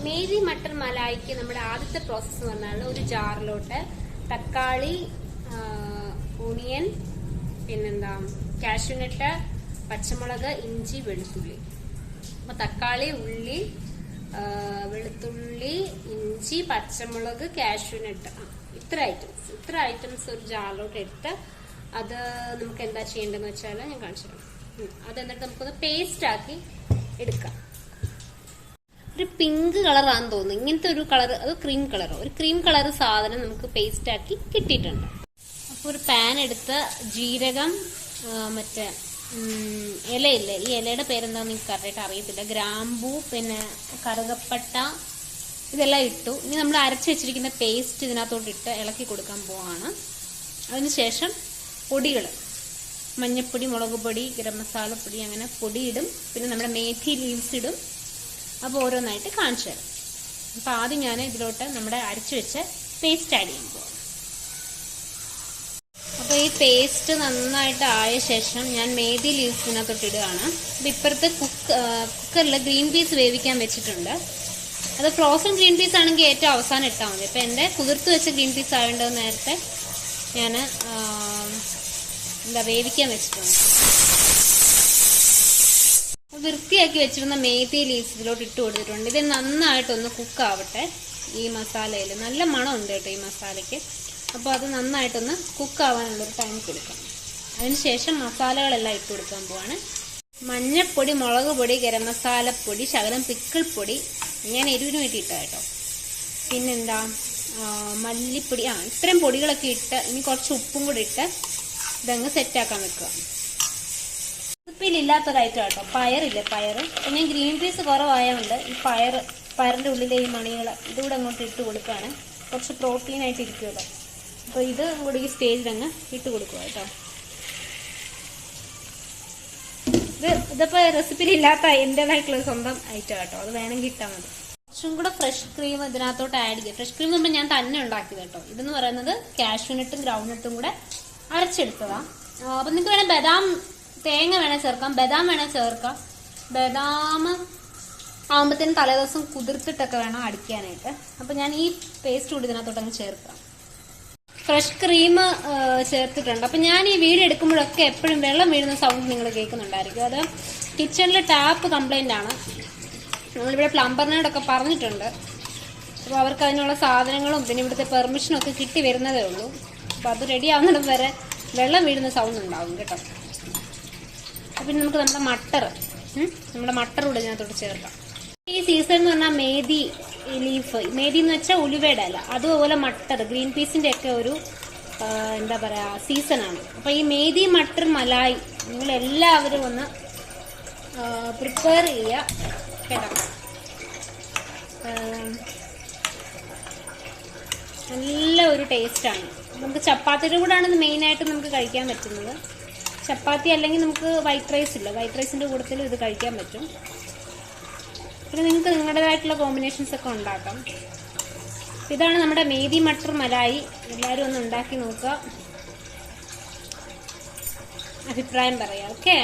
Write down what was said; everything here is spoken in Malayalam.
മേഥി മട്ടർ മലായിക്ക് നമ്മുടെ ആദ്യത്തെ പ്രോസസ്സ് എന്ന് പറഞ്ഞാൽ ഒരു ജാറിലോട്ട് തക്കാളി, ഓണിയൻ, പിന്നെന്താ കാഷ്യൂനട്ട്, പച്ചമുളക്, ഇഞ്ചി, വെളുത്തുള്ളി. അപ്പൊ തക്കാളി, ഉള്ളി, വെളുത്തുള്ളി, ഇഞ്ചി, പച്ചമുളക്, കാഷ്യൂനട്ട്, ഇത്ര ഐറ്റംസ് ഒരു ജാറിലോട്ട് എടുത്ത് അത് നമുക്ക് എന്താ ചെയ്യേണ്ടതെന്ന് വെച്ചാൽ ഞാൻ കാണിച്ചു തരാം. അത് എന്നിട്ട് നമുക്കൊന്ന് പേസ്റ്റ് ആക്കി എടുക്കാം. ഒരു പിങ്ക് കളറാണെന്ന് തോന്നുന്നു, ഇങ്ങനത്തെ ഒരു കളർ, അത് ക്രീം കളറോ, ഒരു ക്രീം കളർ സാധനം നമുക്ക് പേസ്റ്റ് ആക്കി കിട്ടിയിട്ടുണ്ട്. അപ്പോൾ ഒരു പാൻ എടുത്ത് ജീരകം, മറ്റേ ഇലയില്ലേ, ഈ ഇലയുടെ പേരെന്താന്ന് എനിക്ക് കറക്റ്റായിട്ട് അറിയത്തില്ല, ഗ്രാമ്പൂ, പിന്നെ കറുകപ്പട്ട, ഇതെല്ലാം ഇട്ടു. ഇനി നമ്മൾ അരച്ചു വെച്ചിരിക്കുന്ന പേസ്റ്റ് ഇതിനകത്തോട്ട് ഇട്ട് ഇളക്കി കൊടുക്കാൻ പോവാണ്. അതിനുശേഷം പൊടികൾ, മഞ്ഞപ്പൊടി, മുളക് പൊടി, ഗരം മസാല പൊടി, അങ്ങനെ പൊടി ഇടും. പിന്നെ നമ്മുടെ മേഥി ലീവ്സ് ഇടും. അപ്പോൾ ഓരോന്നായിട്ട് കാണിച്ചു തരാം. അപ്പോൾ ആദ്യം ഞാൻ ഇതിലോട്ട് നമ്മുടെ അരച്ചു വെച്ച പേസ്റ്റ് ആഡ് ചെയ്യാൻ പോവാം. അപ്പോൾ ഈ പേസ്റ്റ് നന്നായിട്ട് ആയ ശേഷം ഞാൻ മേഥി ലീവ്സ് ഇതിനകത്തോട്ട് ഇടുകയാണ്. അപ്പോൾ ഇപ്പുറത്ത് കുക്കറിൽ ഗ്രീൻ പീസ് വേവിക്കാൻ വെച്ചിട്ടുണ്ട്. അത് ഫ്രോസൺ ഗ്രീൻ പീസ് ആണെങ്കിൽ ഏറ്റവും അവസാനം ഇട്ടാൽ മതി. അപ്പോൾ എൻ്റെ കുതിർത്ത് വെച്ച ഗ്രീൻ പീസ് ആവേണ്ടത് നേരത്തെ ഞാൻ വേവിക്കാൻ വെച്ചിട്ടുണ്ട്. വൃത്തിയാക്കി വെച്ചിരുന്ന മേഥി ലീവ്സ് ഇതിലോട്ട് ഇട്ട് കൊടുത്തിട്ടുണ്ട്. ഇത് നന്നായിട്ടൊന്ന് കുക്കാവട്ടെ. ഈ മസാലയിൽ നല്ല മണമുണ്ട് കേട്ടോ ഈ മസാലയ്ക്ക്. അപ്പോൾ അത് നന്നായിട്ടൊന്ന് കുക്കാവാനുള്ളൊരു ടൈം കൊടുക്കാം. അതിനുശേഷം മസാലകളെല്ലാം ഇട്ട് കൊടുക്കാൻ പോവാണ്. മഞ്ഞപ്പൊടി, മുളക് പൊടി, ഗരം മസാലപ്പൊടി, ശകലം പിക്കിൾ പൊടി, ഞാൻ എരിവിന് വേണ്ടി ഇട്ട കേട്ടോ. പിന്നെന്താ മല്ലിപ്പൊടി, ഇത്രയും പൊടികളൊക്കെ ഇട്ട് ഇനി കുറച്ച് ഉപ്പും കൂടി ഇട്ട് ഇതങ്ങ് സെറ്റാക്കാൻ വെക്കുക. ഉപ്പിലില്ലാത്തൊരൈറ്റം കേട്ടോ, പയറില്ലേ, പയർ. അപ്പം ഞാൻ ഗ്രീൻ പീസ് കുറവായതുകൊണ്ട് ഈ പയറിൻ്റെ ഉള്ളിലെ ഈ മണികൾ ഇതുകൂടെ അങ്ങോട്ട് ഇട്ട് കൊടുക്കുകയാണ്. കുറച്ച് പ്രോട്ടീനായിട്ട് ഇരിക്കുമല്ലോ. അപ്പോൾ ഇത് കൂടി ഈ സ്റ്റേജിലങ്ങ് ഇട്ട് കൊടുക്കുക കേട്ടോ. ഇതിപ്പോൾ റെസിപ്പിയിൽ ഇല്ലാത്ത എൻ്റെതായിട്ടുള്ള സ്വന്തം ഐറ്റം കേട്ടോ, അത് വേണമെങ്കിൽ ഇട്ടാൽ മതി. കുറച്ചും കൂടെ ഫ്രഷ് ക്രീം ഇതിനകത്തോട്ട് ആഡ് ചെയ്യുക. ഫ്രഷ് ക്രീം എന്ന് ഞാൻ തന്നെ ഉണ്ടാക്കിയത് കേട്ടോ. ഇതെന്ന് പറയുന്നത് കാഷ്യൂനട്ടും ഗ്രൗണ്ട് നട്ടും കൂടെ അരച്ചെടുത്തതാണ്. അപ്പം നിങ്ങൾക്ക് വേണേൽ ബദാം, തേങ്ങ വേണേൽ ചേർക്കാം, ബദാം വേണേൽ ചേർക്കാം. ബദാം ആകുമ്പോഴത്തേനും തലേദിവസം കുതിർത്തിട്ടൊക്കെ വേണം അടിക്കാനായിട്ട്. അപ്പം ഞാൻ ഈ പേസ്റ്റ് കൂടി ഇതിനകത്തോട്ടങ്ങ് ചേർക്കാം. ഫ്രഷ് ക്രീം ചേർത്തിട്ടുണ്ട്. അപ്പം ഞാൻ ഈ വീഡിയോ എടുക്കുമ്പോഴൊക്കെ എപ്പോഴും വെള്ളം വീഴുന്ന സൗണ്ട് നിങ്ങൾ കേൾക്കുന്നുണ്ടായിരിക്കും. അത് കിച്ചണിലെ ടാപ്പ് കംപ്ലൈൻ്റ് ആണ്. നമ്മളിവിടെ പ്ലംബറിനോടൊക്കെ പറഞ്ഞിട്ടുണ്ട്. അപ്പോൾ അവർക്ക് അതിനുള്ള സാധനങ്ങളും പിന്നെ ഇവിടുത്തെ പെർമിഷനും ഒക്കെ കിട്ടി വരുന്നതേ ഉള്ളൂ. അപ്പോൾ അത് റെഡി ആവുന്നിടം വരെ വെള്ളം വീഴുന്ന സൗണ്ട് ഉണ്ടാവും കേട്ടോ. അപ്പം നമുക്ക് നമ്മുടെ മട്ടർ കൂടെ ഇതിനകത്തോട്ട് ചേർക്കാം. ഈ സീസൺ എന്ന് പറഞ്ഞാൽ മേഥി ലീഫ്, മേഥി എന്ന് വെച്ചാൽ ഉലുവയുടെ അല്ല, അതുപോലെ മട്ടർ, ഗ്രീൻ പീസിൻ്റെ ഒക്കെ ഒരു എന്താ പറയുക സീസണാണ്. അപ്പോൾ ഈ മേഥി മട്ടർ മലായി നിങ്ങളെല്ലാവരും ഒന്ന് പ്രിപ്പയർ ചെയ്യുക കേട്ടോ. നല്ല ഒരു ടേസ്റ്റാണ്. നമുക്ക് ചപ്പാത്തിയുടെ കൂടെയാണ് ഇത് മെയിനായിട്ട് നമുക്ക് കഴിക്കാൻ പറ്റുന്നത്. ചപ്പാത്തി അല്ലെങ്കിൽ നമുക്ക് വൈറ്റ് റൈസ് ഇല്ല, വൈറ്റ് റൈസിൻ്റെ കൂട്ടത്തിൽ ഇത് കഴിക്കാൻ പറ്റും. പിന്നെ നിങ്ങൾക്ക് നിങ്ങളുടേതായിട്ടുള്ള കോമ്പിനേഷൻസ് ഒക്കെ ഉണ്ടാക്കാം. ഇതാണ് നമ്മുടെ മേഥി മട്ടർ മലായി. എല്ലാവരും ഒന്ന് ഉണ്ടാക്കി നോക്കുക, അഭിപ്രായം പറയാം. ഓക്കെ.